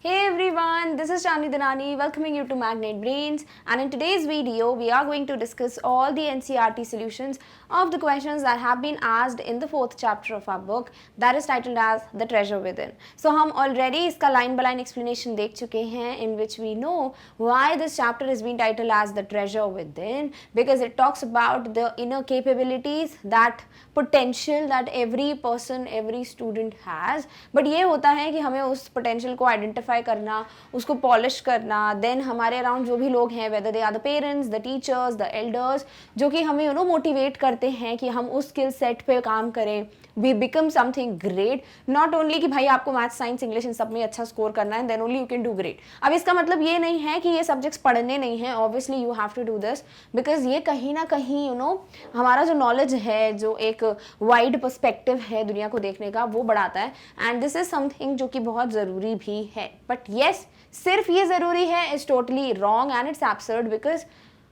Hey everyone, this is Chandni Dhanani welcoming you to Magnet Brains, and in today's video we are going to discuss all the NCERT solutions of the questions that have been asked in the 4th chapter of our book that is titled as The Treasure Within. So हम already इसका line by line explanation देख चुके हैं in which we know why this chapter has been titled as The Treasure Within, because it talks about the inner capabilities, that potential that every person, every student has. But ये होता है कि हमें उस potential को identify करना, उसको polish करना, देन हमारे अराउंड जो भी लोग हैं, whether they are the parents, the teachers, the elders, जो कि हमें मोटिवेट करते हैं कि हम उस स्किल सेट पे काम करें, we become something great. Not only कि भाई आपको मैथ्स, साइंस, इंग्लिश इन सब में अच्छा स्कोर करना है, then only you can do great. अब इसका मतलब ये नहीं है कि ये सब्जेक्ट्स पढ़ने नहीं है, obviously you have to do this, because ये कहीं ना कहीं हमारा जो नॉलेज है, जो एक वाइड पर्सपेक्टिव है दुनिया को देखने का, वो बढ़ाता है. एंड दिस इज समथिंग जो कि बहुत ज़रूरी भी है. बट येस, सिर्फ ये ज़रूरी है is totally wrong and it's absurd, because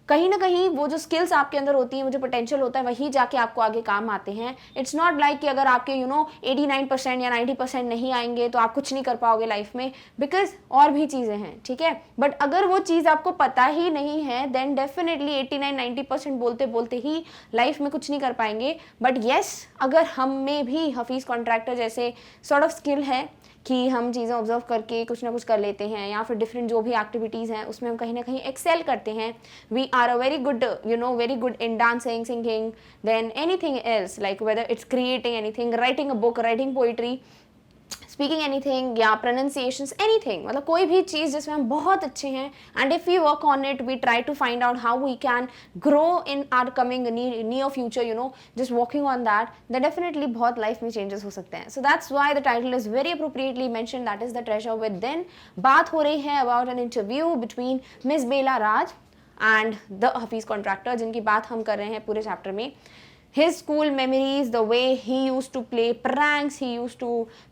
कहीं ना कहीं वो जो स्किल्स आपके अंदर होती हैं, वो जो पोटेंशियल होता है, वही जाके आपको आगे काम आते हैं. इट्स नॉट लाइक कि अगर आपके 89% या 90% नहीं आएंगे तो आप कुछ नहीं कर पाओगे लाइफ में, बिकॉज और भी चीज़ें हैं, ठीक है. बट अगर वो चीज़ आपको पता ही नहीं है, देन डेफिनेटली 89-90% बोलते बोलते ही लाइफ में कुछ नहीं कर पाएंगे. बट येस, अगर हम में भी हफीज़ कॉन्ट्रैक्टर जैसे सॉर्ट ऑफ स्किल है कि हम चीज़ें ऑब्जर्व करके कुछ ना कुछ कर लेते हैं, या फिर डिफरेंट जो भी एक्टिविटीज़ हैं उसमें हम कहीं ना कहीं एक्सेल करते हैं, we are a very good very good in dancing, singing, then anything else, like whether it's creating anything, writing a book, writing poetry, speaking anything या प्रोनाउंसिएशंस, एनीथिंग, मतलब कोई भी चीज़ जिसमें हम बहुत अच्छे हैं, and if we work on it, we try to find out how we can grow in are coming near future, just working on that definitely बहुत लाइफ में चेंजेस हो सकते हैं. So that's why the title is very appropriately mention, that is the treasure within. बात हो रही है about an interview between miss Bela Raj and the Hafeez Contractor, जिनकी बात हम कर रहे हैं पूरे चैप्टर में. His school memories, the way he used to play pranks, he used to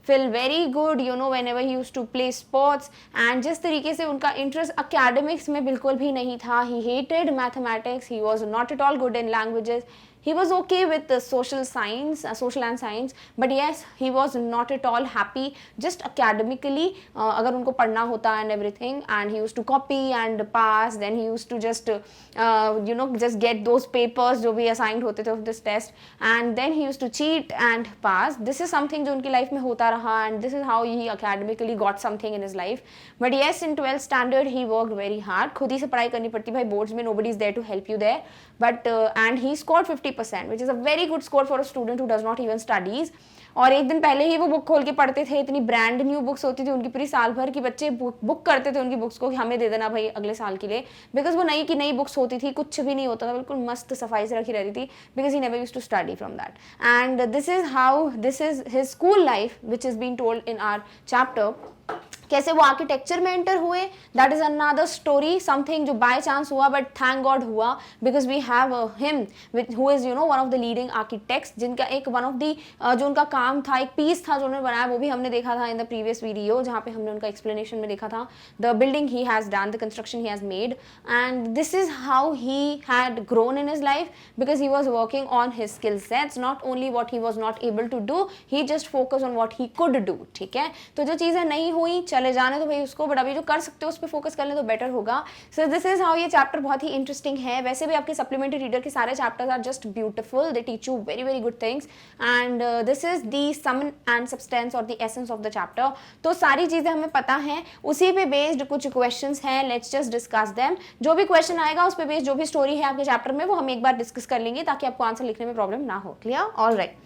feel very good, whenever he used to play sports, and जिस तरीके से उनका इंटरेस्ट academics में बिल्कुल भी नहीं था. He hated mathematics, he was not at all good in languages. He was okay with the social and science, but yes, he was not at all happy just academically. अगर उनको पढ़ना होता and everything, and he used to copy and pass, then he used to just just get those papers जो भी assigned होते थे of this test, and then he used to cheat and pass. This is something जो उनकी life में होता रहा, and this is how he academically got something in his life. But yes, in 12th standard he worked very hard. खुद ही से पढ़ाई करनी पड़ती भाई, boards में nobody is there to help you there. But and he scored 50%, which is a very good score for a student who does not even studies. और एक दिन पहले ही वो बुक खोल के पढ़ते थे, इतनी ब्रांड न्यू बुक्स होती थी उनकी पूरी साल भर की, बच्चे बुक करते थे उनकी बुक्स को कि हमें दे देना भाई अगले साल के लिए, बिकॉज वो नई की नई बुक्स होती थी, कुछ भी नहीं होता था, बिल्कुल मस्त सफाई से रखी रहती थी, because he never used to study from that. And this is his school life which is been told in our chapter. कैसे वो आर्किटेक्चर में एंटर हुए, that is another story, something जो बाय चांस हुआ, बट थैंक गॉड हुआ, because we have him who is one of the leading architects, जिनका एक one of the जो उनका काम था, एक पीस था जो उन्होंने बनाया, वो भी हमने देखा था इन द प्रीवियस वीडियो, जहाँ पे हमने उनका एक्सप्लेनेशन में देखा था the building he has done, the construction he has made, and this is how he had grown in his life, because he was working on his skill sets, not only what he was not able to do, he just focus on what he could do. ठीक है, तो जो चीज़ें नहीं हुई चले जाने तो भाई उसको, बट अभी जो कर सकते हो उस पर फोकस कर लें तो बेटर होगा. सो दिस इज हाउ ये चैप्टर बहुत ही इंटरेस्टिंग है. वैसे भी आपके सप्लीमेंट्री रीडर के सारे chapters are just beautiful, they teach you very very good things, and this is the sum and substance or the essence of the chapter. तो सारी चीज़ें हमें पता हैं, उसी पे बेस्ड कुछ क्वेश्चंस हैं, लेट्स जस्ट डिस्कस देम. जो भी क्वेश्चन आएगा उस पे बेस्ड जो भी स्टोरी है आपके चैप्टर में, वो हम एक बार डिस्कस कर लेंगे ताकि आपको आंसर लिखने में प्रॉब्लम ना हो. Clear? All right.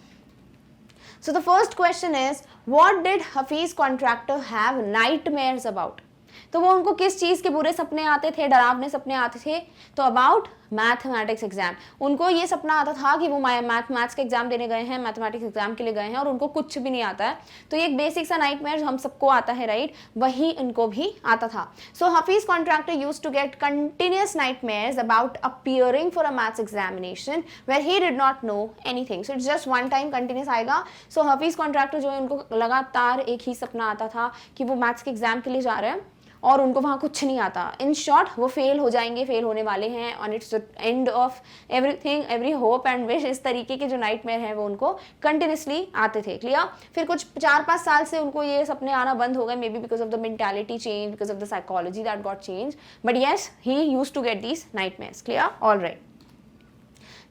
So the first question is, what did Hafiz Contractor have nightmares about? तो वो उनको किस चीज़ के बुरे सपने आते थे, डरावने सपने आते थे? तो अबाउट मैथमेटिक्स एग्जाम. उनको ये सपना आता था कि वो मैथ्स का एग्जाम देने गए हैं, मैथमेटिक्स एग्जाम के लिए गए हैं और उनको कुछ भी नहीं आता है. तो ये एक बेसिक सा नाइटमेयर हम सबको आता है, राइट? वही इनको भी आता था. So Hafeez Contractor used to get continuous nightmares about appearing for a maths examination where he did not know anything. So it's just one time continuous आएगा. सो हफीज कॉन्ट्रैक्टर जो है उनको लगातार एक ही सपना आता था कि वो मैथ्स के एग्जाम के लिए जा रहे हैं और उनको वहाँ कुछ नहीं आता। इन शॉर्ट वो फेल हो जाएंगे, फेल होने वाले हैं, और it's the end of everything, every hope and wish. इस तरीके के जो नाइटमेयर हैं वो उनको कंटिन्यूसली आते थे। क्लियर? फिर कुछ 4-5 साल से उनको ये सपने आना बंद हो गए, maybe because of the mentality change, because of the psychology that got change, but yes he used to get these nightmares. Clear? Alright.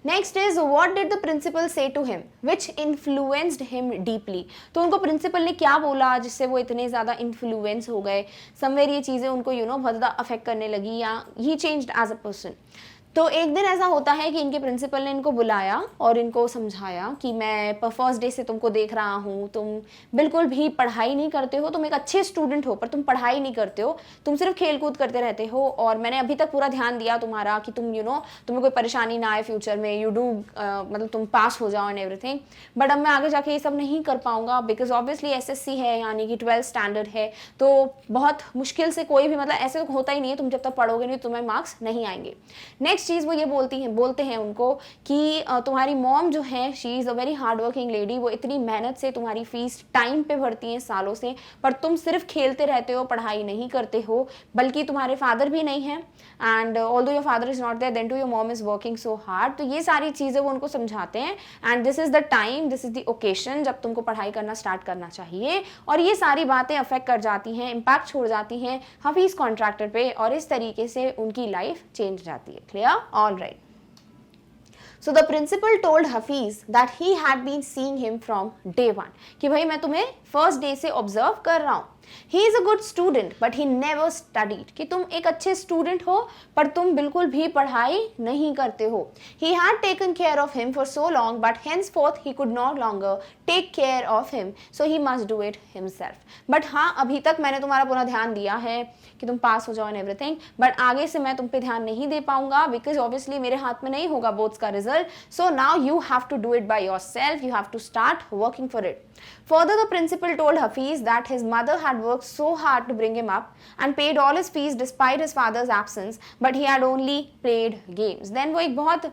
Next is what did the principal say to him which influenced him deeply. तो उनको principal ने क्या बोला जिससे वो इतने ज़्यादा influence हो गए, समवेयर ये चीज़ें उनको बहुत ज़्यादा अफेक्ट करने लगी, या ही चेंज्ड एज अ पर्सन। तो एक दिन ऐसा होता है कि इनके प्रिंसिपल ने इनको बुलाया और इनको समझाया कि मैं फर्स्ट डे से तुमको देख रहा हूँ, तुम बिल्कुल भी पढ़ाई नहीं करते हो, तुम एक अच्छे स्टूडेंट हो पर तुम पढ़ाई नहीं करते हो, तुम सिर्फ खेल कूद करते रहते हो, और मैंने अभी तक पूरा ध्यान दिया तुम्हारा कि तुम तुम्हें कोई परेशानी ना आए फ्यूचर में, यू डू मतलब तुम पास हो जाओ एंड एवरीथिंग। बट अब मैं आगे जाके ये सब नहीं कर पाऊंगा बिकॉज ऑब्वियसली SSC है, यानी कि 12th स्टैंडर्ड है, तो बहुत मुश्किल से कोई भी, मतलब ऐसे तो होता ही नहीं है, तुम जब तक पढ़ोगे नहीं तुम्हें मार्क्स नहीं आएंगे। नेक्स्ट चीज़ वो ये बोलते हैं उनको कि तुम्हारी मॉम जो है she is a very hard working lady, वो इतनी मेहनत से तुम्हारी फीस टाइम पे भरती हैं सालों से, पर तुम सिर्फ खेलते रहते हो, पढ़ाई नहीं करते हो। बल्कि तुम्हारे फादर भी नहीं हैं, and although your father is not there then too your mom is working so hard. तो ये सारी चीज़ें वो उनको समझाते हैं, and this is the time, this is the occasion जब तुमको पढ़ाई करना स्टार्ट करना चाहिए। और ये सारी बातें अफेक्ट कर जाती हैं, इम्पैक्ट छोड़ जाती हैं हफीज़ कॉन्ट्रैक्टर पे, और इस तरीके से उनकी लाइफ चेंज जाती है। Clear? Alright. So the principal told Hafiz that he had been seeing him from day one, कि भाई मैं तुम्हें फर्स्ट डे से ऑब्जर्व कर रहा हूँ। He is a good student but he never studied, कि तुम एक अच्छे स्टूडेंट हो पर तुम बिल्कुल भी पढ़ाई नहीं करते हो। He had taken care of him for so long but henceforth he could no longer take care of him, so he must do it himself. But हाँ, अभी तक मैंने तुम्हारा पूरा ध्यान दिया है कि तुम पास हो जाओ एंड एवरीथिंग, बट आगे से मैं तुम पे ध्यान नहीं दे पाऊंगा बिकॉज ऑब्वियसली मेरे हाथ में नहीं होगा बोर्ड्स का result. So now you have to do it by yourself, you have to start working for it. Further, the principal told Hafiz that his mother had worked so hard to bring him up and paid all his fees despite his father's absence, but he had only played games. Then वो एक बहुत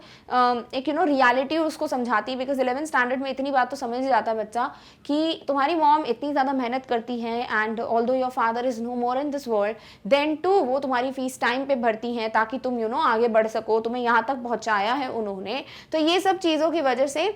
एक reality उसको समझाती है, because 11th standard में इतनी बात तो समझ जाता है बच्चा कि तुम्हारी मॉम इतनी ज़्यादा मेहनत करती है, and although your father is no more in this world, then too वो तुम्हारी फीस टाइम पे भरती हैं ताकि तुम आगे बढ़ सको, तुम्हें यहाँ तक पहुँचाया है उन्होंने। तो ये सब चीज़ों की वजह से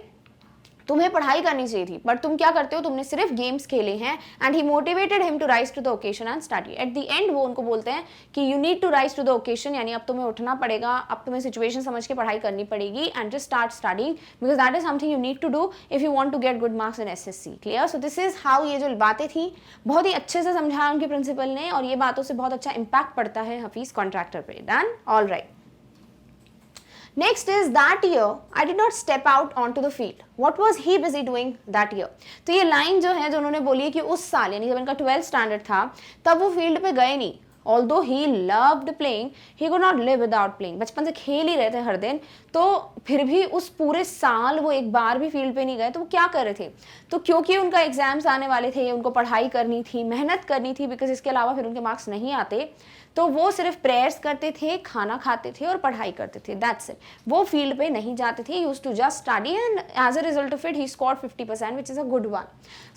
तुम्हें पढ़ाई करनी चाहिए थी, बट तुम क्या करते हो, तुमने सिर्फ गेम्स खेले हैं। And he motivated him to rise to the occasion and study. At the end वो उनको बोलते हैं कि you need to rise to the occasion, यानी अब तुम्हें उठना पड़ेगा, अब तुम्हें सिचुएशन समझ के पढ़ाई करनी पड़ेगी, and just start studying because that is something you need to do if you want to get good marks in SSC। Clear? So this is how ये जो बातें थी बहुत ही अच्छे से समझाया उनके प्रिंसिपल ने, और ये बातों से बहुत अच्छा इम्पैक्ट पड़ता है हफीज कॉन्ट्रैक्टर पे। Done? All right. Next is that year I did not step out onto the field. What was he busy doing that year? तो ये लाइन जो है जो उन्होंने बोली है कि उस साल यानी जब इनका 12th स्टैंडर्ड था तब वो फील्ड पे गए नहीं। Although he loved playing, he could not live without playing. बचपन से खेल ही रहे थे हर दिन, तो फिर भी उस पूरे साल वो एक बार भी फील्ड पे नहीं गए। तो वो क्या कर रहे थे? तो क्योंकि उनका एग्जाम्स आने वाले थे, उनको पढ़ाई करनी थी, मेहनत करनी थी, बिकॉज इसके अलावा फिर उनके मार्क्स नहीं आते, तो वो सिर्फ प्रेयर्स करते थे, खाना खाते थे और पढ़ाई करते थे। That's it. वो फील्ड पे नहीं जाते थे। Used to just study and as a result of it he scored 50%, which is a good one.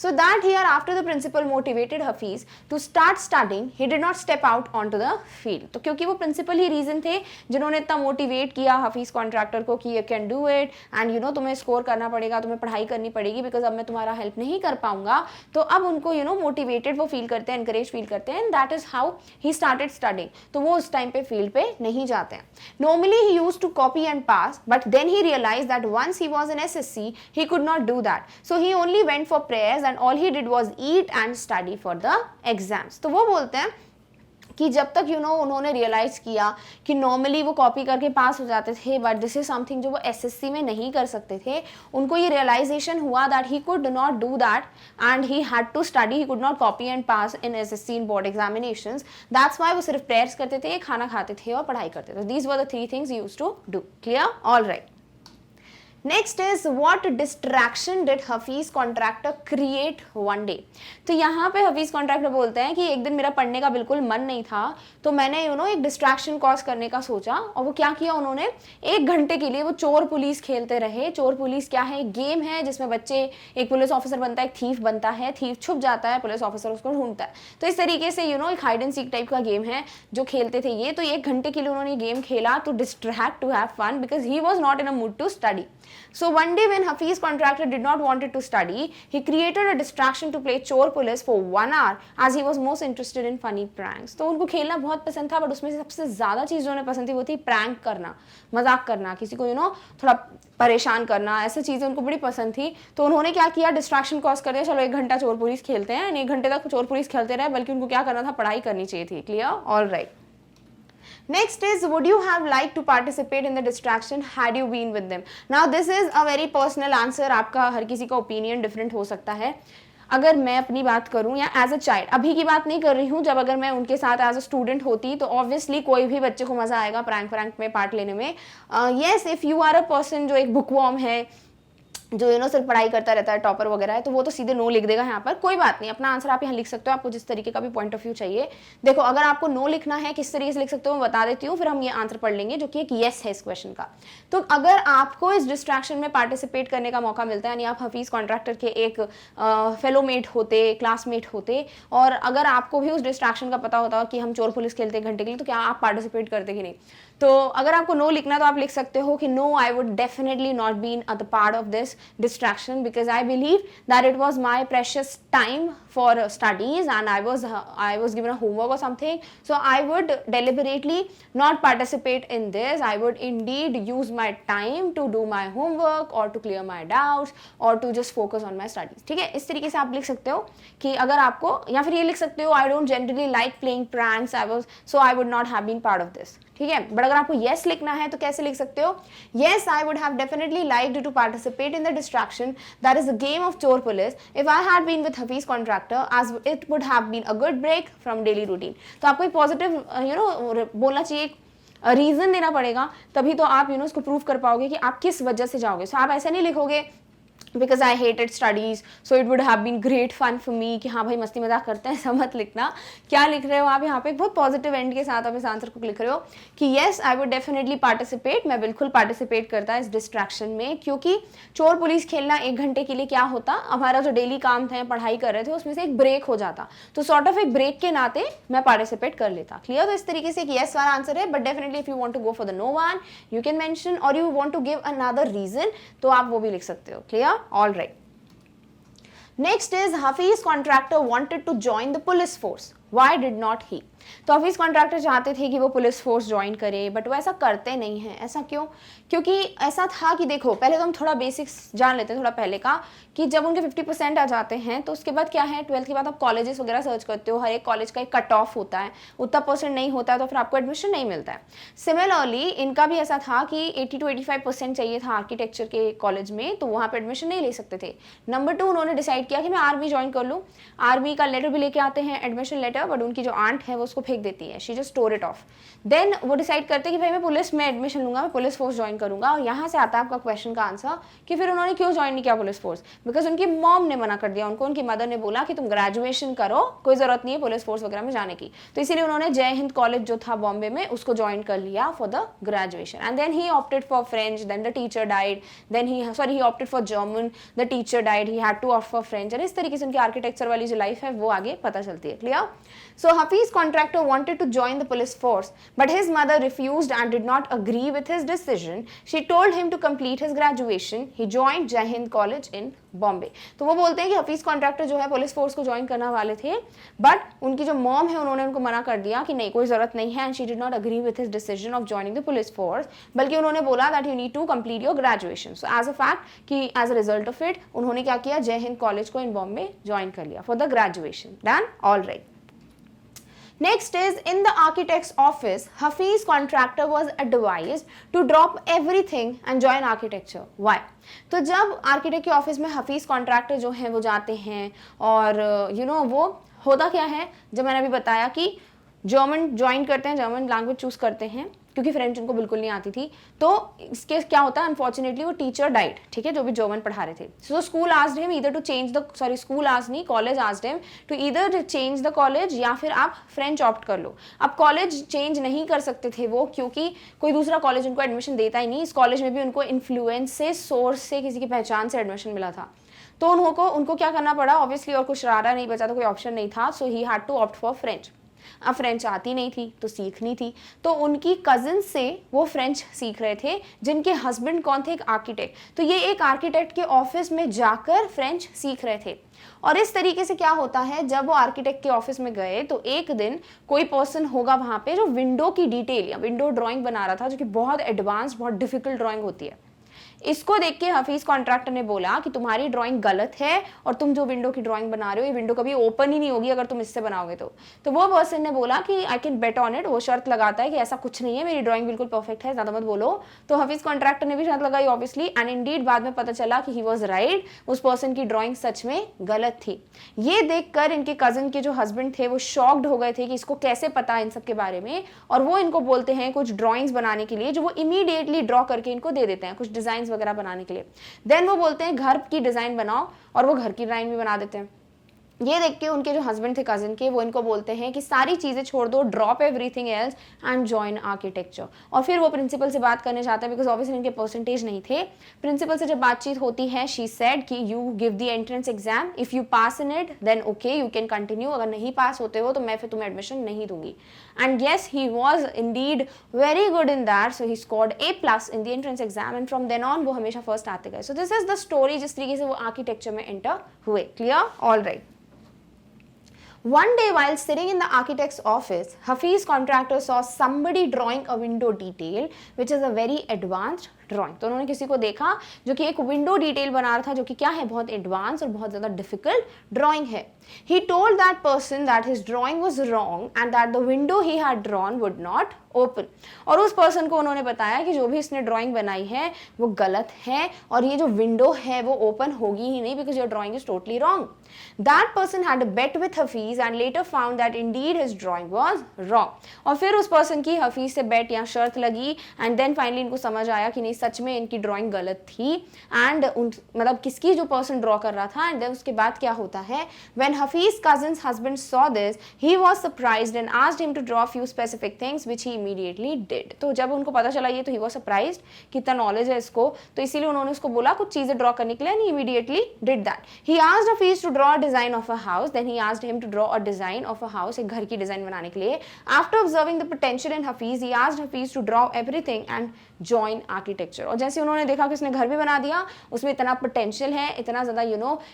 So that year after the principal motivated Hafiz to start studying, he did not step out onto the field. तो क्योंकि वो principal ही reason थे जिन्होंने इतना motivate किया Hafeez contractor को कि you can do it, and तुम्हें स्कोर करना पड़ेगा, तुम्हें पढ़ाई करनी पड़ेगी बिकॉज अब मैं तुम्हारा हेल्प नहीं कर पाऊंगा। तो अब उनको मोटिवेटेड वो फील करते हैं, एनकरेज फील करते हैं, and that is how he started studying. तो वो उस टाइम पे फील्ड पे नहीं जाते हैं। Normally he used to copy and pass, but then he realized that once he was in SSC he could not do that, so he only went for prayers and all he did was eat and study for the exams. तो वो बोलते हैं कि जब तक उन्होंने realise किया कि नॉर्मली वो कॉपी करके पास हो जाते थे, बट दिस इज समथिंग जो वो SSC में नहीं कर सकते थे, उनको ये रियलाइजेशन हुआ that he could not do that and he had to study, he could not copy and pass in SSC in board examinations. That's why वो सिर्फ प्रेयर्स करते थे, खाना खाते थे और पढ़ाई करते थे। These were the 3 things he used to do. Clear? All right. Next is what distraction did Hafeez Contractor create one day. तो यहाँ पे हफीज कॉन्ट्रैक्टर बोलते हैं कि एक दिन मेरा पढ़ने का बिल्कुल मन नहीं था, तो मैंने एक डिस्ट्रैक्शन कॉज करने का सोचा, और वो क्या किया उन्होंने, 1 घंटे के लिए वो चोर पुलिस खेलते रहे। चोर पुलिस क्या है, एक गेम है जिसमें बच्चे, एक पुलिस ऑफिसर बनता है, एक थीफ बनता है, थीफ छुप जाता है, पुलिस ऑफिसर उसको ढूंढता है। तो इस तरीके से एक हाइड एंड सीक टाइप का गेम है जो खेलते थे ये। तो 1 घंटे के लिए उन्होंने गेम खेला to distract, to have fun, because he was not in a mood to study. So one day when Hafiz contractor did not wanted to study, he created a distraction to play chor police for 1 hour as he was most interested in funny pranks. तो उनको खेलना बहुत पसंद था, but उसमें से सबसे ज्यादा चीज जो उन्हें पसंद थी वो थी प्रैंक करना, मजाक करना, किसी को थोड़ा परेशान करना, ऐसी चीजें उनको बड़ी पसंद थी। तो उन्होंने क्या किया, डिस्ट्रैक्शन कॉज कर दिया, चलो 1 घंटा चोर पुलिस खेलते हैं। 1 घंटे तक चोर पुलिस खेलते रहे, बल्कि उनको क्या करना था, पढ़ाई करनी चाहिए थी। Clear? All right. Next is, would you have liked to participate in the distraction had you been with them? Now this is a very personal answer. आपका हर किसी का opinion different हो सकता है. अगर मैं अपनी बात करूं या एज अ चाइल्ड, अभी की बात नहीं कर रही हूं, जब अगर मैं उनके साथ एज अ स्टूडेंट होती तो ऑब्वियसली कोई भी बच्चे को मजा आएगा प्रैंक में पार्ट लेने में. Yes, if you are a person जो एक बुकवॉर्म है, जो सिर्फ पढ़ाई करता रहता है, टॉपर वगैरह है, तो वो तो सीधे नो लिख देगा यहाँ पर. कोई बात नहीं, अपना आंसर आप यहाँ लिख सकते हो, आपको जिस तरीके का भी पॉइंट ऑफ व्यू चाहिए. देखो, अगर आपको नो लिखना है, किस तरीके से लिख सकते हो मैं बता देती हूँ, फिर हम ये आंसर पढ़ लेंगे जो कि एक येस है इस क्वेश्चन का. तो अगर आपको इस डिस्ट्रैक्शन में पार्टिसिपेट करने का मौका मिलता है, यानी आप हफीज कॉन्ट्रैक्टर के एक फेलोमेट होते, क्लासमेट होते, और अगर आपको भी उस डिस्ट्रैक्शन का पता होता कि हम चोर पुलिस खेलते हैं घंटे के लिए, तो क्या आप पार्टिसिपेट करते कि नहीं? तो अगर आपको नो लिखना तो आप लिख सकते हो कि no, I would definitely not been a part of this distraction because I believe that it was my precious time for studies and I was given a homework or something, so I would deliberately not participate in this. I would indeed use my time to do my homework or to clear my doubts or to just focus on my studies. ठीक है, इस तरीके से आप लिख सकते हो कि अगर आपको, या फिर ये लिख सकते हो I don't generally like playing pranks, so I would not have been part of this. ठीक है, बट अगर आपको yes लिखना है तो कैसे लिख सकते हो? Yes, I would have definitely liked to participate in the distraction that is the game of chor police if I had been with Hafiz contractor, as it would have been a good break from daily routine. तो आपको एक positive बोलना चाहिए, reason देना पड़ेगा, तभी तो आप उसको प्रूव कर पाओगे कि आप किस वजह से जाओगे. सो आप ऐसा नहीं लिखोगे because I hated studies so it would have been great fun for me, कि हाँ भाई मस्ती मजाक करते हैं, ऐसा मत लिखना. क्या लिख रहे हो आप यहाँ पे, बहुत पॉजिटिव एंड के साथ आप इस आंसर को लिख रहे हो कि yes, I would definitely participate, मैं बिल्कुल पार्टिसिपेट करता इस डिस्ट्रैक्शन में, क्योंकि चोर पुलिस खेलना 1 घंटे के लिए क्या होता, हमारा जो डेली काम था, पढ़ाई कर रहे थे, उसमें से एक ब्रेक हो जाता, तो सॉर्ट ऑफ एक ब्रेक के नाते मैं पार्टिसिपेट कर लेता. क्लियर? तो इस तरीके से एक येस वाला आंसर है, but definitely if you want to go for the no one, you can mention, or you want to give another reason, तो आप वो भी लिख सकते हो. Clear? All right. Next is, Hafiz contractor wanted to join the police force. Why did not he? तो Hafeez contractor चाहते थे कि वो पुलिस फोर्स ज्वाइन करे, बट वो ऐसा करते नहीं है. ऐसा क्यों? क्योंकि ऐसा था कि देखो, पहले तो हम थोड़ा बेसिक्स जान लेते हैं थोड़ा पहले का, कि जब उनके 50% आ जाते हैं तो उसके बाद क्या है, 12th के बाद आप कॉलेजेस वगैरह सर्च करते हो, हर एक कॉलेज का एक कट ऑफ होता है, उतना परसेंट नहीं होता है तो फिर आपको एडमिशन नहीं मिलता है. सिमिलरली इनका भी ऐसा था कि 80 to 85% चाहिए था आर्किटेक्चर के कॉलेज में, तो वहाँ पर एडमिशन नहीं ले सकते थे. नंबर 2, उन्होंने डिसाइड किया कि मैं आर्मी ज्वाइन कर लूँ. आर्मी का लेटर भी लेके आते हैं, एडमिशन लेटर, बट उनकी जो आंट है वो उसको फेंक देती है, she just store it off. देन वो डिसाइड करते कि भाई मैं पुलिस में एडमिशन लूंगा, मैं पुलिस फोर्स ज्वाइन करूंगा. और यहाँ से आता है आपका क्वेश्चन का आंसर कि फिर उन्होंने क्यों ज्वाइन नहीं किया पुलिस फोर्स? बिकॉज उनकी मॉम ने मना कर दिया उनको, उनकी मदर ने बोला कि तुम ग्रेजुएशन करो, कोई जरूरत नहीं है पुलिस फोर्स वगैरह में जाने की. तो इसीलिए उन्होंने जय हिंद कॉलेज जो था बॉम्बे में, उसको ज्वाइन कर लिया for the graduation. And then he opted for French, then the teacher died, then he opted for German, the teacher died, he had to opt for French. और इस तरीके से उनकी आर्किटेक्चर वाली जो लाइफ है वो आगे पता चलती है. Clear? So Hafiz contractor wanted to join the police force, but his mother refused and did not agree with his decision. She told him to complete his graduation. He joined Jai Hind College in Bombay. तो वो बोलते हैं कि Hafeez contractor जो है police force को join करने वाले थे, बट उनकी जो मॉम है उन्होंने उनको मना कर दिया कि नहीं, कोई जरूरत नहीं है. And she did not agree with his decision of joining the police force, बल्कि उन्होंने बोला that you need to complete your graduation. So as a fact कि as a result of it उन्होंने क्या किया, जय हिंद कॉलेज को इन बॉम्बे ज्वाइन कर लिया for the graduation. Done? All right. Next is, in the architect's office, Hafiz contractor was advised to drop everything and join architecture. Why? तो जब आर्किटेक्ट के ऑफिस में हफीज कॉन्ट्रैक्टर जो हैं वो जाते हैं, और वो होता क्या है, जब मैंने अभी बताया कि जर्मन ज्वाइन करते हैं, जर्मन लैंग्वेज चूज करते हैं, क्योंकि फ्रेंच उनको बिल्कुल नहीं आती थी। तो इसके क्या होता है, अनफॉर्चुनेटली वो टीचर डाइड, ठीक है, जो भी जर्मन पढ़ा रहे थे। So school asked him either to change the, sorry school asked नहीं, college asked him to either change the college या फिर आप फ्रेंच ऑप्ट कर लो। अब कॉलेज चेंज नहीं कर सकते थे वो, क्योंकि कोई दूसरा कॉलेज उनको एडमिशन देता ही नहीं। इस कॉलेज में भी उनको इन्फ्लुएंस से, सोर्स से, किसी की पहचान से एडमिशन मिला था। तो उनको क्या करना पड़ा, ऑब्वियसली, और कुछ रारा नहीं बचा, तो कोई ऑप्शन नहीं था। So he had to opt for French. अब फ्रेंच आती नहीं थी तो सीखनी थी, तो उनकी कजिन से वो फ्रेंच सीख रहे थे, जिनके हस्बैंड कौन थे, एक आर्किटेक्ट। तो ये एक आर्किटेक्ट के ऑफिस में जाकर फ्रेंच सीख रहे थे। और इस तरीके से क्या होता है, जब वो आर्किटेक्ट के ऑफिस में गए तो एक दिन कोई पर्सन होगा वहां पे जो विंडो की डिटेल या विंडो ड्राइंग बना रहा था, जो कि बहुत एडवांस, बहुत डिफिकल्ट ड्राइंग होती है। इसको देख के हफीज कॉन्ट्रैक्टर ने बोला कि तुम्हारी ड्राइंग गलत है और तुम जो विंडो की ड्राइंग बना रहे हो, ये विंडो कभी ओपन ही नहीं होगी अगर तुम इससे बनाओगे तो वो पर्सन ने बोला कि I can bet on it, वो शर्त लगाता है कि ऐसा कुछ नहीं है, मेरी ड्राइंग बिल्कुल परफेक्ट है, ज्यादा मत बोलो। तो हफीज कॉन्ट्रैक्टर ने भी शर्त लगाई ऑब्वियसली, एंड इंडीड बाद में पता चला कि ही वॉज राइट, उस पर्सन की ड्राइंग सच में गलत थी। ये देखकर इनके कजन के जो हस्बैंड थे वो शॉक्ड हो गए थे कि इसको कैसे पता इन सब के बारे में, और वो इनको बोलते हैं कुछ ड्राइंग्स बनाने के लिए, जो वो इमीडिएटली ड्रॉ करके इनको दे देते हैं, कुछ डिजाइन वगैरह बनाने के लिए। देन वो बोलते हैं घर की डिजाइन बनाओ, और वो घर की डिजाइन भी बना देते हैं। ये देख के उनके जो हस्बैंड थे कजिन के, वो इनको बोलते हैं कि सारी चीजें छोड़ दो, drop everything else and join architecture. और फिर वो प्रिंसिपल से बात करने जाते हैं, बिकॉज ऑब्वियसली इनके परसेंटेज नहीं थे। प्रिंसिपल से जब बातचीत होती है, शी सेड कि you give the entrance exam, if you pass in it then okay you can continue, अगर नहीं पास होते हो तो मैं फिर तुम्हें एडमिशन नहीं दूंगी। And yes, he was indeed very good in that, so he scored A+ in the entrance exam, and from then on वो हमेशा फर्स्ट आते गए। So this is the story, जिस तरीके से वो आर्किटेक्चर में एंटर हुए। Clear? All right. One day while sitting in the architect's office, Hafiz contractor saw somebody drawing a window detail which is a very advanced drawing. तो उन्होंने किसी को देखा जो कि एक विंडो डिटेल बना रहा था, जो कि क्या है, बहुत एडवांस और बहुत ज्यादा डिफिकल्ट ड्राइंग है। He told that person that his drawing was wrong and that the window he had drawn would not open। और उस पर्सन को उन्होंने बताया कि जो भी इसने ड्राइंग बनाई है वो गलत है, और ये जो विंडो है वो ओपन होगी ही नहीं, because your drawing is totally wrong. That person had a bet with Hafiz and later found that indeed his drawing was wrong। और फिर उस पर्सन की हफीज से बेट या शर्त लगी, एंड देन फाइनली इनको समझ आया कि नहीं, सच में इनकी ड्राइंग गलत थी। एंड मतलब किसकी, जो पर्सन ड्रॉ कर रहा था। एंड देन उसके बाद क्या होता है, when Hafeez cousin's husband saw this he was surprised and asked him to draw few specific things which he immediately did. तो जब उनको पता चला ये, तो ही वाज सरप्राइज्ड, कितना नॉलेज है इसको, तो इसीलिए उन्होंने उसको बोला कुछ चीजें ड्रॉ करने के लिए, and he immediately did that. He asked Hafeez to draw a design of a house, then he asked him to draw a design of a house, एक घर की डिजाइन बनाने के लिए। After observing the potential in Hafeez he asked Hafeez to draw everything and join architecture. और जैसे उन्होंने देखा कि उसने घर भी बना दिया, उसमें इतना पोटेंशियल है, इतना ज्यादा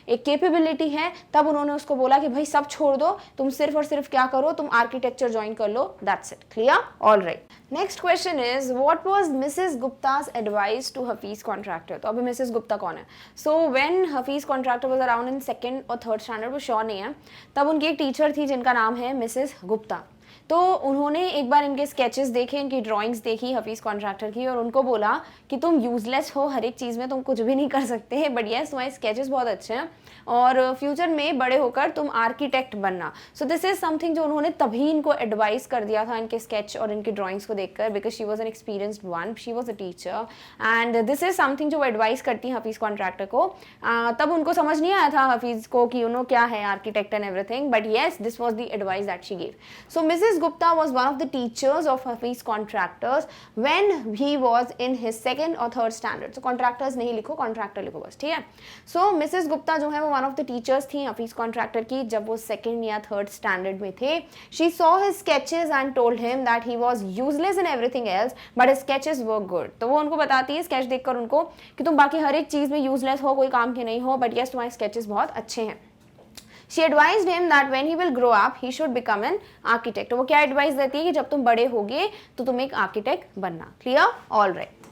एक कैपेबिलिटी है, तब उन्होंने उसको बोला कि भाई सब छोड़ दो, तुम सिर्फ और सिर्फ क्या करो, तुम आर्किटेक्चर ज्वाइन कर लो, that's it. Clear? All right. Next question is what was Mrs Gupta's advice to Hafeez Contractor. तो अभी मिसेस गुप्ता कौन है? So when Hafeez Contractor was around in 2nd or 3rd standard, वो श्योर नहीं है, तब उनकी एक टीचर थी जिनका नाम है मिसेस गुप्ता। तो उन्होंने एक बार इनके स्केचेस देखे, इनकी ड्राइंग्स देखी हफीज कॉन्ट्रैक्टर की, और उनको बोला कि तुम यूजलेस हो हर एक चीज़ में, तुम कुछ भी नहीं कर सकते, बट यस तुम्हारे स्केचेस बहुत अच्छे हैं और फ्यूचर में बड़े होकर तुम आर्किटेक्ट बनना। सो दिस इज समथिंग जो उन्होंने तभी इनको एडवाइस कर दिया था इनके स्केच और इनकी ड्राइंग्स को देखकर, because she was an experienced one, she was a teacher, and this is something जो वो एडवाइस करती हैं हफीज कॉन्ट्रैक्टर को। तब उनको समझ नहीं आया था हफीज को कि क्या है architect and everything, but yes this was the advice that she gave. So Mrs Gupta was one of the teachers of Hafiz contractors when he was in his 2nd or 3rd standard। So contractors नहीं लिखो, contractor लिखो बस, ठीक है। So Mrs. Gupta जो है वो one of the teachers थी Hafiz contractor की, जब वो 2nd या 3rd standard में थे। She saw his sketches and told him that he was useless in everything else but his sketches were good। तो वो उनको बताती है स्केच देखकर उनको कि तुम बाकी हर एक चीज में यूजलेस हो, कोई काम के नहीं हो, बट यस तुम्हारे स्केचेस बहुत अच्छे हैं। She advised him that when he will grow up, he should become an architect। तो वो क्या एडवाइस देती है कि जब तुम बड़े होगे तो तुम एक आर्किटेक्ट बनना। Clear? All right.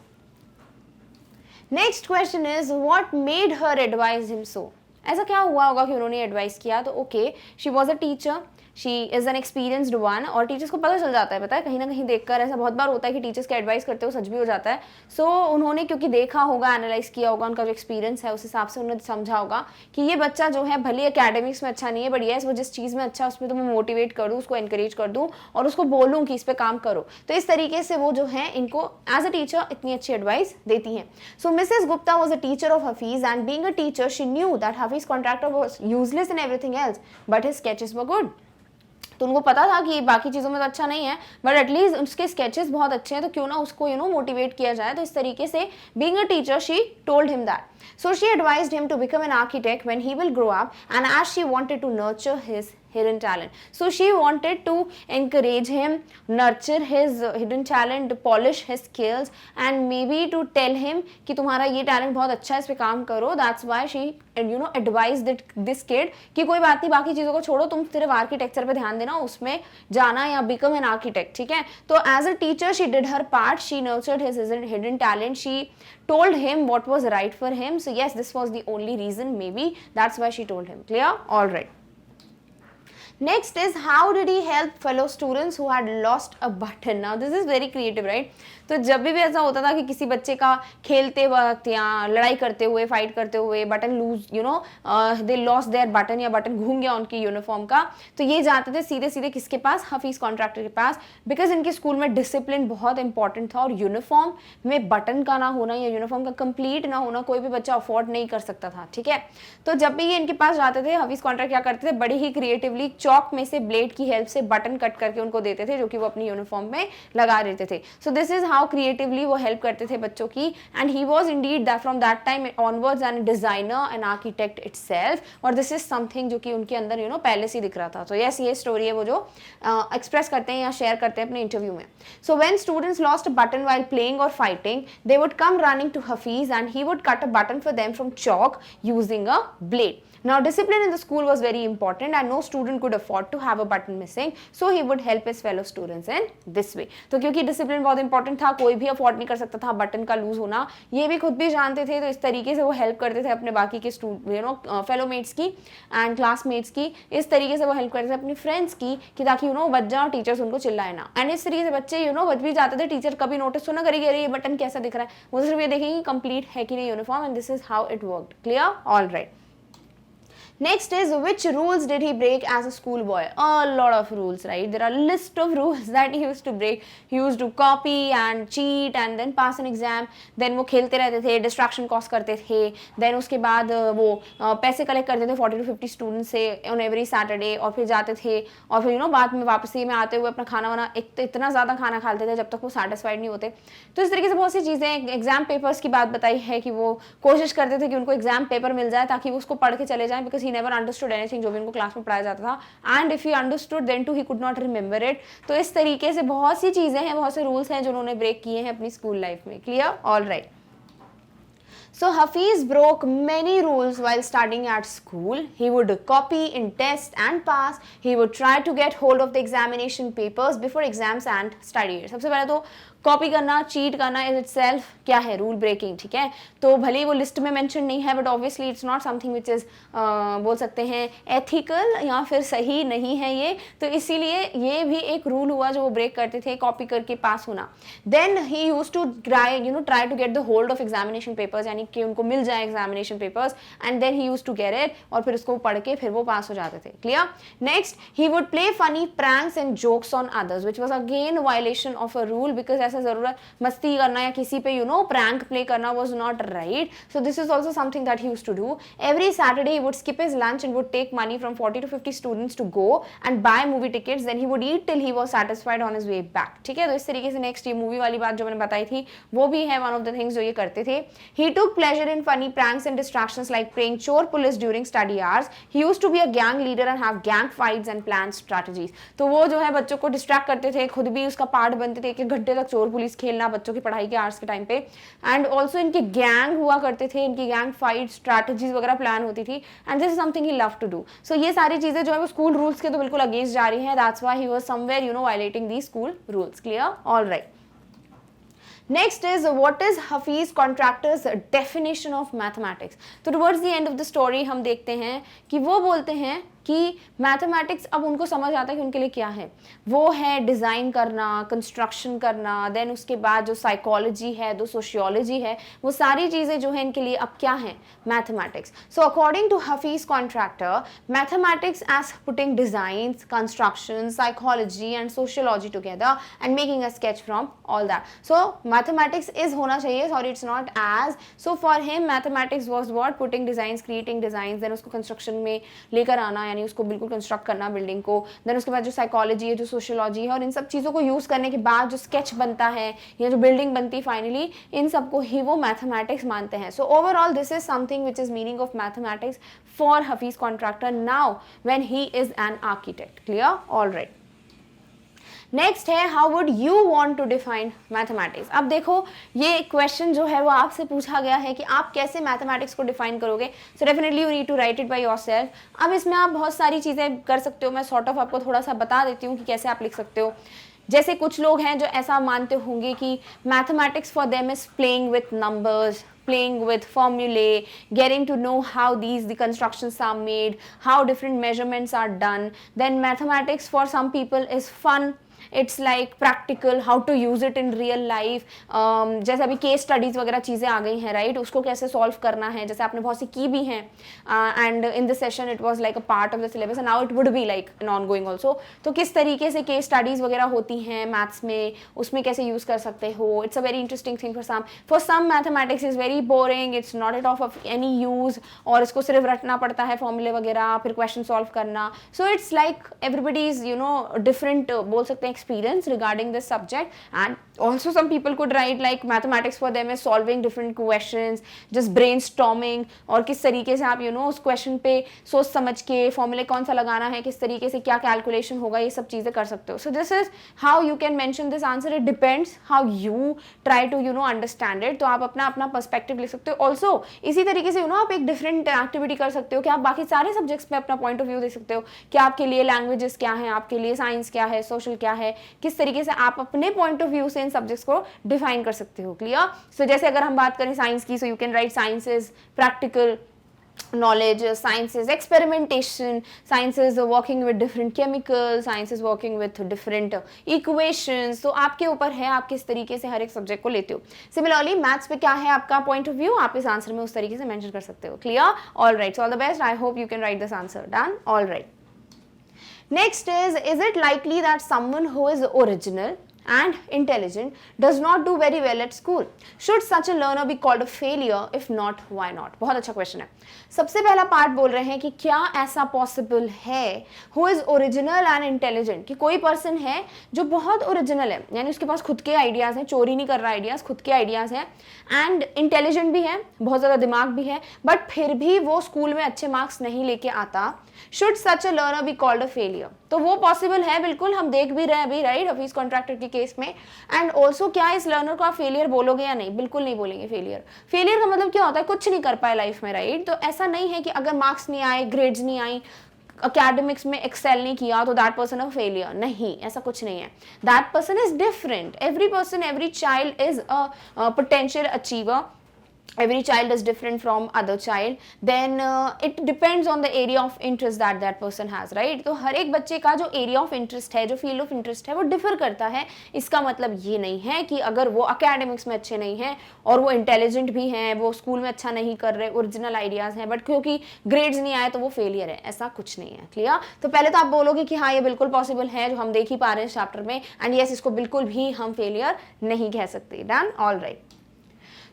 Next question is what made her advise him so. ऐसा क्या हुआ होगा कि उन्होंने एडवाइस किया? तो okay, she was a teacher, she is an experienced one, और टीचर्स को पता चल जाता है, पता है कहीं ना कहीं देखकर, ऐसा बहुत बार होता है कि टीचर्स के एडवाइस करते हो सच भी हो जाता है। सो उन्होंने क्योंकि देखा होगा, एनालाइज किया होगा, उनका जो एक्सपीरियंस है उस हिसाब से उन्होंने समझा होगा कि ये बच्चा जो है भले एकेडमिक्स में अच्छा नहीं है, बट यस वो जिस चीज़ में अच्छा है उसमें तो मैं मोटिवेट कर दूँ, उसको एनकरेज कर दूँ और उसको बोलूँ कि इस पर काम करो। तो इस तरीके से वो जो है इनको एज अ टीचर इतनी अच्छी एडवाइस देती हैं। So Mrs Gupta was a teacher of Hafeez, and being a teacher she knew that Hafeez Contractor was useless in everything else but his sketches were good. तो उनको पता था कि बाकी चीज़ों में तो अच्छा नहीं है, बट एटलीस्ट उसके स्केचेस बहुत अच्छे हैं, तो क्यों ना उसको मोटिवेट किया जाए। तो इस तरीके से being a teacher she told him that. So she advised him to become an architect when he will grow up, and as she wanted to nurture his hidden talent. So she wanted to encourage him, nurture his hidden talent, polish his skills, and maybe to tell him कि तुम्हारा ये talent बहुत अच्छा है, इस पे काम करो. That's why she advised this kid कि कोई बात नहीं, बाकी चीज़ों को छोड़ो, तुम सिर्फ आर्किटेक्चर पे ध्यान देना, उसमें जाना या become an architect. ठीक है. तो as a teacher she did her part. She nurtured his hidden talent. She told him what was right for him. So yes, this was the only reason, maybe that's why she told him. Clear? All right. Next is, how did he help fellow students who had lost a button? Now this is very creative, right? तो जब भी ऐसा होता था कि किसी बच्चे का खेलते वक्त या लड़ाई करते हुए, फाइट करते हुए button loose, they lost their button, या बटन घूम गया उनकी यूनिफॉर्म का, तो ये जाते थे सीधे सीधे किसके पास? हफीज कॉन्ट्रैक्टर के पास, बिकॉज इनके स्कूल में डिसिप्लिन बहुत इंपॉर्टेंट था, और यूनिफॉर्म में बटन का ना होना या यूनिफॉर्म का कंप्लीट ना होना कोई भी बच्चा अफोर्ड नहीं कर सकता था. ठीक है. तो जब भी ये इनके पास जाते थे, हफीज कॉन्ट्रैक्ट क्या करते थे, बड़ी ही क्रिएटिवली चौक में से ब्लेड की हेल्प से बटन कट करके उनको देते थे, जो कि वो अपनी यूनिफॉर्म में लगा देते थे. So this is how creatively वो हेल्प करते थे बच्चों की. And he was indeed that from that time onwards an designer and architect itself, और दिस इज समथिंग जो कि उनके अंदर पहले से दिख रहा था. तो यस, ये स्टोरी है वो जो एक्सप्रेस करते हैं या शेयर करते हैं अपने इंटरव्यू में. So when students lost a button while playing or fighting, they would come running to Hafeez and he would cut a button for them from chalk using a blade. Now discipline in the school was very important and no student could afford to have a button missing, so he would help his fellow students in this way. तो क्योंकि discipline बहुत important था, कोई भी afford नहीं कर सकता था बटन का लूज होना, ये भी खुद भी जानते थे, तो इस तरीके से वो हेल्प करते थे अपने बाकी के फेलो मेट्स की एंड क्लासमेट्स की. इस तरीके से वो हेल्प करते थे अपनी फ्रेंड्स की कि ताकि बच जाओ, टीचर्स उनको चिल्लाए ना. एंड इस तरीके से बच्चे बच भी जाते थे, टीचर कभी नोटिस तो ना करेगी अरे ये बटन कैसा दिख रहा है, वो सिर्फ ये देखेंगे कंप्लीट है कि नहीं uniform. And this is how it worked. Clear? All right. Next is, which rules did he break as a schoolboy? A lot of rules, right? There are a list of rules that he used to break. He used to copy and cheat and then pass an exam. Then वो खेलते रहते थे, distraction cause करते थे. Then उसके बाद वो पैसे collect करते थे 40 to 50 students से on every Saturday, और फिर जाते थे और फिर बाद में वापसी में आते हुए अपना खाना वाना इतना ज़्यादा खाना खाते थे जब तक वो satisfied नहीं होते. तो इस तरीके से बहुत सी चीज़ें. एग्जाम पेपर्स की बात बताई है कि वो कोशिश करते थे कि उनको एग्जाम पेपर मिल जाए ताकि वो उसको पढ़ के चले जाएं, because he never understood anything जो भी उनको क्लास में पढ़ाया जाता था, and if he understood then too he could not remember it. तो इस तरीके से बहुत सी चीजें हैं, बहुत से रूल्स हैं जो उन्होंने ब्रेक किए हैं अपनी स्कूल लाइफ में. Clear? All right. So Hafiz broke many rules while studying at school. He would copy in tests and pass. He would try to get hold of the examination papers before exams and study. सबसे पहले तो copy करना, cheat करना is itself क्या है? Rule breaking. ठीक है. तो भले ही वो लिस्ट में मेंशन नहीं है, but obviously it's not something which is बोल सकते हैं एथिकल या फिर सही नहीं है ये. तो इसीलिए ये भी एक रूल हुआ जो वो ब्रेक करते थे, कॉपी करके पास होना. Then he used to try to get the hold of examination papers, यानी कि उनको मिल जाए examination papers, and then he used to get it, और फिर उसको पढ़ के फिर वो पास हो जाते थे. Clear? Next, he would play funny pranks and jokes on others, which was again violation of a rule, because ऐसा जरूरत मस्ती करना या किसी पे प्रैंक प्ले करना was not right. So this is also something that he used to do. Every Saturday he would skip his lunch and would take money from 40 to 50 students to go and buy movie tickets. Then he would eat till he was satisfied on his way back. ठीक है. तो इस तरीके से next ये movie वाली बात जो मैंने बताई थी वो भी है one of the things जो ये करते थे. He took pleasure in funny pranks and distractions like playing chore police during study hours. He used to be a gang leader and have gang fights and planned strategies. तो वो जो है बच्चों को डिस्ट्रैक्ट करते थे, खुद भी उसका पार्ट बनते थे, 1 घंटे तक चोर पुलिस खेलना बच्चों की पढ़ाई के आवर्स के टाइम पे. एंड ऑल्सो इनके गैंग हुआ करते थे, इनकी गैंग फाइट स्ट्रैटेजीज वगैरह प्लान होती थी, and this is something he love to do. So ये सारी चीजें जो है वो स्कूल रूल्स के तो बिल्कुल अगेंस्ट जा रही हैं. That's why he was somewhere violating the school rules. Clear? All right. Next is, what is Hafiz Contractor's definition of mathematics? तो towards the end of the story हम देखते हैं कि वो बोलते हैं कि मैथमेटिक्स अब उनको समझ आता है कि उनके लिए क्या है, वो है डिज़ाइन करना, कंस्ट्रक्शन करना, देन उसके बाद जो साइकोलॉजी है, जो सोशियोलॉजी है, वो सारी चीज़ें जो है इनके लिए अब क्या है, mathematics. So according to Hafeez Contractor, mathematics as putting designs, construction, psychology and sociology together and making a sketch from all that. So mathematics is होना चाहिए, sorry it's not as. So for him mathematics was what, putting designs, creating designs, then उसको construction में लेकर आना, यानी उसको बिल्कुल construct करना बिल्डिंग को, देन उसके बाद जो साइकोलॉजी है, जो सोशियोलॉजी है, और इन सब चीज़ों को यूज़ करने के बाद जो स्केच बनता है या जो बिल्डिंग बनती है फाइनली, इन सबको ही वो मैथमेटिक्स मानते हैं. So overall this is something which is meaning of mathematics for Hafeez Contractor now when he is an architect. Clear? All right. Next है, how would you want to define mathematics. अब देखो ये क्वेश्चन जो है वो आपसे पूछा गया है कि आप कैसे मैथमेटिक्स को डिफाइन करोगे. So definitely you need to write it by yourself. अब इसमें आप बहुत सारी चीज़ें कर सकते हो, मैं सॉर्ट ऑफ आपको थोड़ा सा बता देती हूँ कि कैसे आप लिख सकते हो. जैसे कुछ लोग हैं जो ऐसा मानते होंगे कि mathematics for them is playing with numbers, playing with formulae, getting to know how the constructions are made, how different measurements are done. Then mathematics for some people is fun. It's like practical, how to use it in real life. जैसे अभी case studies वगैरह चीज़ें आ गई हैं, right, उसको कैसे solve करना है, जैसे आपने बहुत सी की भी हैं, and in this session it was like a part of the syllabus and now it would be like an on going also. तो किस तरीके से केस स्टडीज वगैरह होती हैं मैथ्स में, उसमें कैसे यूज कर सकते हो. It's a very interesting thing for some mathematics is very boring, it's not at of any use, और इसको सिर्फ रटना पड़ता है फॉर्मूले वगैरह, फिर क्वेश्चन सॉल्व करना. So it's like everybody is different बोल सकते हैं experience regarding this subject. And also some people could write like mathematics for them is solving different questions, just brainstorming, और किस तरीके से आप उस क्वेश्चन पे सोच समझ के फॉर्मूले कौन सा लगाना है, किस तरीके से क्या कैलकुलेशन होगा, ये सब चीज़ें कर सकते हो. So this is how you can mention this answer. It depends how you try to understand it. तो आप अपना पर्सपेक्टिव लिख सकते हो. ऑल्सो इसी तरीके से आप एक डिफरेंट एक्टिविटी कर सकते हो कि आप बाकी सारे सब्जेक्ट्स पे अपना पॉइंट ऑफ व्यू दे सकते हो कि आपके लिए लैंग्वेजेस क्या है, आपके लिए साइंस क्या है, सोशल क्या है, किस तरीके से आप अपने पॉइंट ऑफ व्यू से इन सब्जेक्ट्स को डिफाइन कर सकते हो. क्लियर? सो जैसे अगर हम बात करें साइंस की, so you can write science is practical knowledge, science is experimentation, science is working with different chemicals, science is working with different equations. तो आपके ऊपर है आप किस तरीके से हर एक सब्जेक्ट को लेते हो. सिमिलरली मैथ्स पे क्या है आपका पॉइंट ऑफ व्यू, आप इस आंसर में उस तरीके से मेंशन कर सकते हो. Clear? All right. So all the best. I hope you can write this answer. Done? All right. Next is it likely that someone who is original and intelligent does not do very well at school? Should such a learner be called a failure? If not, why not? बहुत अच्छा question है. सबसे पहला part बोल रहे हैं कि क्या ऐसा पॉसिबल है who is original and intelligent, कि कोई पर्सन है जो बहुत ओरिजिनल है, यानी उसके पास खुद के आइडियाज हैं, चोरी नहीं कर रहा आइडियाज, खुद के आइडियाज हैं, एंड इंटेलिजेंट भी है, बहुत ज़्यादा दिमाग भी है, बट फिर भी वो स्कूल में अच्छे मार्क्स नहीं लेके आता. Should such a learner be called a failure? तो वो पॉसिबल है, बिल्कुल, हम देख भी रहे हैं अभी, राइट, हफीज कॉन्ट्रैक्टर के केस में. एंड ऑल्सो क्या इस लर्नर को आप फेलियर बोलोगे या नहीं? बिल्कुल नहीं बोलेंगे फेलियर. फेलियर का मतलब क्या होता है? कुछ नहीं कर पाए लाइफ में, राइट. तो ऐसा नहीं है कि अगर मार्क्स नहीं आए, ग्रेड्स नहीं आई, अकेडमिक्स में एक्सेल नहीं किया तो दैट पर्सन अ फेलियर. नहीं, ऐसा कुछ नहीं है. That person is different. Every person, every child is a potential achiever. Every child is different from other child. Then it depends on the area of interest that person has, right? तो हर एक बच्चे का जो area of interest है, जो field of interest है, वो differ करता है. इसका मतलब ये नहीं है कि अगर वो academics में अच्छे नहीं हैं और वो intelligent भी हैं, वो school में अच्छा नहीं कर रहे, original ideas हैं, but क्योंकि grades नहीं आए तो वो failure है. ऐसा कुछ नहीं है. क्लियर? तो पहले तो आप बोलोगे कि हाँ ये बिल्कुल possible है, जो हम देख ही पा रहे हैं इस चैप्टर में, and yes इसको बिल्कुल भी हम failure नहीं कह सकते. Done? All right.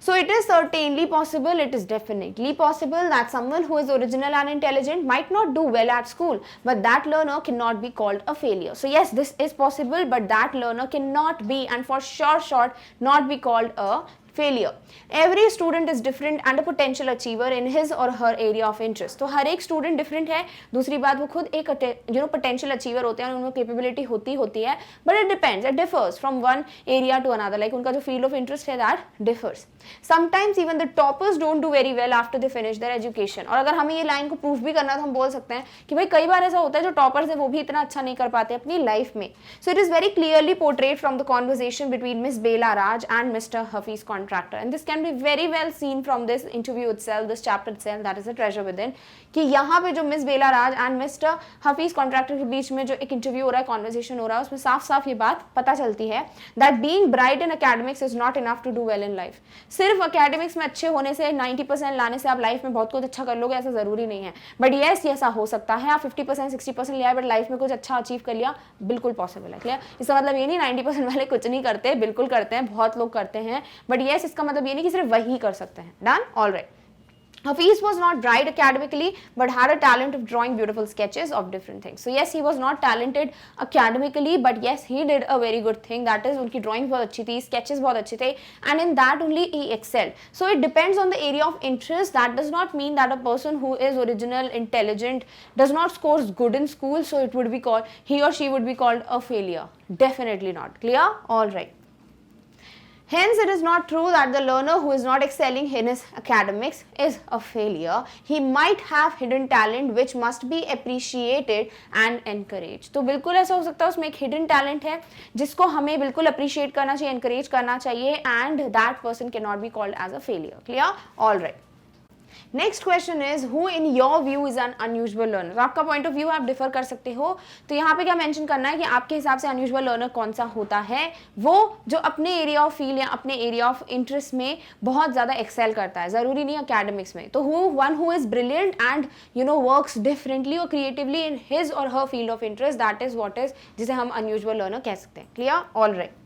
So it is certainly possible, it is definitely possible that someone who is original and intelligent might not do well at school, but that learner cannot be called a failure. So yes, this is possible, but that learner cannot be, and for sure not be called a failure. Every student is different and a potential achiever in his or her area of interest. तो हर एक student different है. दूसरी बात, वो खुद एक potential achiever होते हैं, उनको कैपेबिलिटी होती है, but it depends, it differs from one area to another. Like उनका जो फील्ड ऑफ इंटरेस्ट है that differs. Sometimes even the toppers don't do very well after they finish their education. और अगर हमें ये लाइन को प्रूफ भी करना है तो हम बोल सकते हैं कि भाई कई बार ऐसा होता है जो टॉपर्स है वो भी इतना अच्छा नहीं कर पाते अपनी लाइफ में. So it is very clearly portrait from the conversation between miss Bela Raj and mister Hafeez Contractor contractor, and this can be very well seen from this interview itself, this chapter itself, that is the treasure within, कि यहाँ पे जो miss Bela Raj and mister Hafeez Contractor के बीच में जो एक interview हो रहा है, कॉन्वर्सेशन हो रहा है, उसमें साफ साफ ये बात पता चलती है that being bright in academics is not enough to do well in life. सिर्फ एकेडमिक्स में अच्छे होने से 90% लाने से आप लाइफ में बहुत कुछ अच्छा कर लोगे, ऐसा जरूरी नहीं है। बट येस, ऐसा हो सकता है, आप 50% 60% लिया बट लाइफ में कुछ अच्छा अचीव कर लिया, बिल्कुल पॉसिबल है। क्लियर? इसका मतलब ये नहीं 90% वाले कुछ नहीं करते, बिल्कुल करते हैं, बहुत लोग करते हैं, बट येस इसका मतलब ये नहीं कि सिर्फ वही कर सकते हैं। Done? Alright. Hafiz was not bright academically but had a talent of drawing beautiful sketches of different things. So yes, he was not talented academically, but yes, he did a very good thing, that is उनकी drawing बहुत अच्छी थी, sketches बहुत अच्छे थे, and in that only he excelled. So it depends on the area of interest. That does not mean that a person who is original, intelligent, does not score good in school, so it would be called, he or she would be called a failure. Definitely not. Clear? All right. Hence, it is not true that the learner who is not excelling in his academics is a failure. He might have hidden talent which must be appreciated and encouraged. तो बिल्कुल ऐसा हो सकता है उसमें एक hidden talent है जिसको हमें बिल्कुल appreciate करना चाहिए, encourage करना चाहिए, and that person cannot be called as a failure. Clear? All right. Next question is who in your view is an unusual learner. आपका पॉइंट ऑफ व्यू आप डिफर कर सकते हो, तो यहाँ पे क्या मेंशन करना है कि आपके हिसाब से अनयूजुअल लर्नर कौन सा होता है, वो जो अपने एरिया ऑफ फील्ड या अपने एरिया ऑफ इंटरेस्ट में बहुत ज्यादा एक्सेल करता है, जरूरी नहीं एकेडमिक्स में। तो one who is brilliant and works differently or creatively in his or her field of interest, that is what is, जिसे हम अनयूजुअल लर्नर कह सकते हैं। Clear? Alright.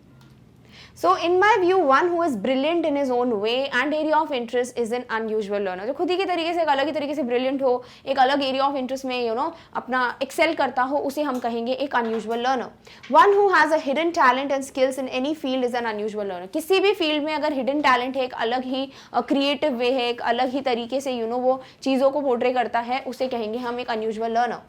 So in my view, one who is brilliant in his own way and area of interest is an unusual learner. जो खुद ही के तरीके से, एक अलग ही तरीके से brilliant हो, एक अलग area of interest में अपना excel करता हो, उसे हम कहेंगे एक unusual learner. One who has a hidden talent and skills in any field is an unusual learner. किसी भी field में अगर hidden talent है, एक अलग ही creative way है, एक अलग ही तरीके से वो चीज़ों को portray करता है, उसे कहेंगे हम एक unusual learner.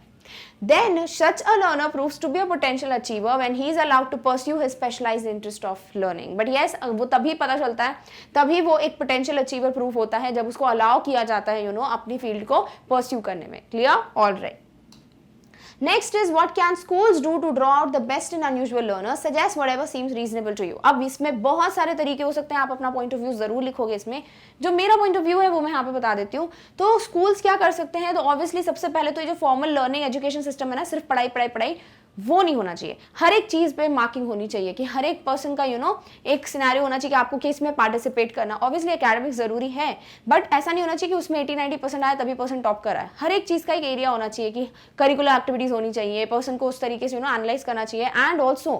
Then such a learner proves to be a potential achiever when he is allowed to pursue his specialized interest of learning. But yes, वो तभी पता चलता है, तभी वो एक potential achiever proof होता है जब उसको allow किया जाता है अपनी field को pursue करने में. Clear? All right. Next is what can schools do to draw out the best in unusual learners? Suggest whatever seems reasonable to you. अब इसमें बहुत सारे तरीके हो सकते हैं, आप अपना पॉइंट ऑफ व्यू जरूर लिखोगे इसमें। जो मेरा पॉइंट ऑफ व्यू है वो मैं यहाँ पे बता देती हूँ। तो स्कूल्स क्या कर सकते हैं, तो ऑब्वियसली सबसे पहले तो ये जो फॉर्मल लर्निंग एजुकेशन सिस्टम है ना, सिर्फ पढ़ाई पढ़ाई पढ़ाई, वो नहीं होना चाहिए। हर एक चीज पे मार्किंग होनी चाहिए कि हर एक पर्सन का एक सिनेरियो होना चाहिए कि आपको किस में पार्टिसिपेट करना। ऑब्वियसली एकेडमिक्स जरूरी है, बट ऐसा नहीं होना चाहिए कि उसमें 80-90% आए तभी पर्सन टॉप कर रहा है। हर एक चीज का एक एरिया होना चाहिए कि करिकुलर एक्टिविटीज होनी चाहिए, पर्सन को उस तरीके से एनालाइज करना चाहिए। And also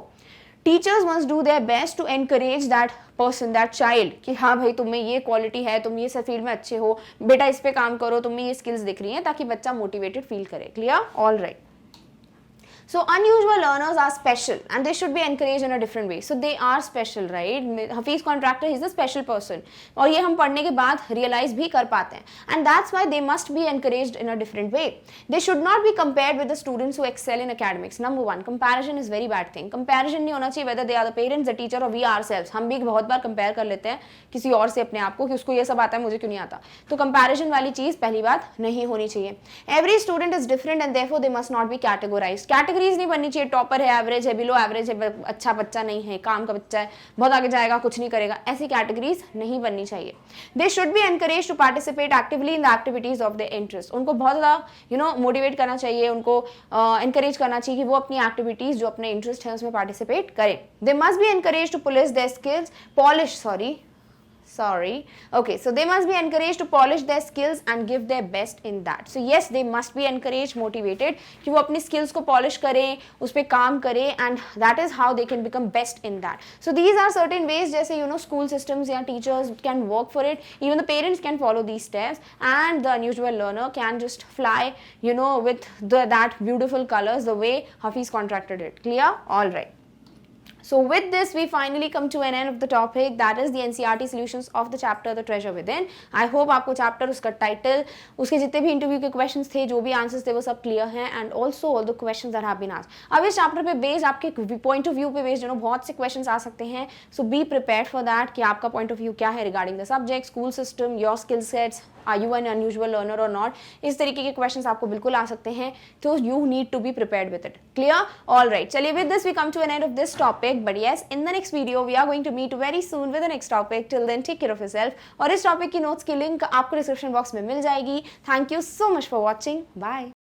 teachers must do their best to encourage that person, that child, कि हाँ भाई तुम्हें ये क्वालिटी है, तुम ये सब फील्ड में अच्छे हो, बेटा इस पे काम करो, तुम्हें ये स्किल्स दिख रही हैं, ताकि बच्चा मोटिवेटेड फील करे। Clear? All right. So unusual learners are special and they should be encouraged in a different way. So they are special, right? Hafiz contractor is a special person. और ये हम पढ़ने के बाद realize भी कर पाते हैं. And that's why they must be encouraged in a different way. They should not be compared with the students who excel in academics. Number one, comparison is very bad thing. Comparison नहीं होना चाहिए whether they are the parents, the teacher or we ourselves. हम भी बहुत बार compare कर लेते हैं किसी और से अपने आप को कि उसको ये सब आता है मुझे क्यों नहीं आता. तो comparison वाली चीज पहली बात नहीं होनी चाहिए. Every student is different and therefore they must not be categorized. Categories नहीं बननी चाहिए, टॉपर है, एवरेज है, बिलो एवरेज है, अच्छा बच्चा नहीं है, काम का बच्चा है, बहुत आगे जाएगा, कुछ नहीं करेगा, ऐसी कैटेगरीज नहीं बननी चाहिए. They should be encourage to participate actively in the activities of their interest. उनको बहुत ज़्यादा मोटिवेट करना चाहिए, उनको एनकरेज करना चाहिए कि वो अपनी एक्टिविटीज जो अपने इंटरेस्ट है उसमें पार्टिसिपेट करें. They must be encourage to so they must be encouraged to polish their skills and give their best in that. So yes, they must be encouraged, motivated कि वो अपनी skills को polish करें, उस पे काम करें, and that is how they can become best in that. So these are certain ways, जैसे school systems या teachers can work for it, even the parents can follow these steps, and the unusual learner can just fly with that beautiful colors the way Hafiz contracted it. Clear? All right. So with this we finally come to an end of the topic, that is the NCERT solutions of the chapter The Treasure Within. I hope आपको chapter, उसका title, उसके जितने भी interview के questions थे, जो भी answers थे वो सब clear हैं, and also all the questions that have been asked. अब इस chapter पे based, आपके point of view पे based बहुत से questions आ सकते हैं, so be prepared for that कि आपका point of view क्या है regarding the subject, school system, your skill sets, are you an unusual learner or not, इस तरीके के questions आपको बिल्कुल आ सकते हैं, तो you need to be prepared with it. Clear? All right. चलिए with this we come to an end of this topic. Topic, but yes in the next video we are going to meet very soon with the next topic. Till then take care of yourself. और इस topic की notes की link आपको description box में मिल जाएगी. Thank you so much for watching. Bye.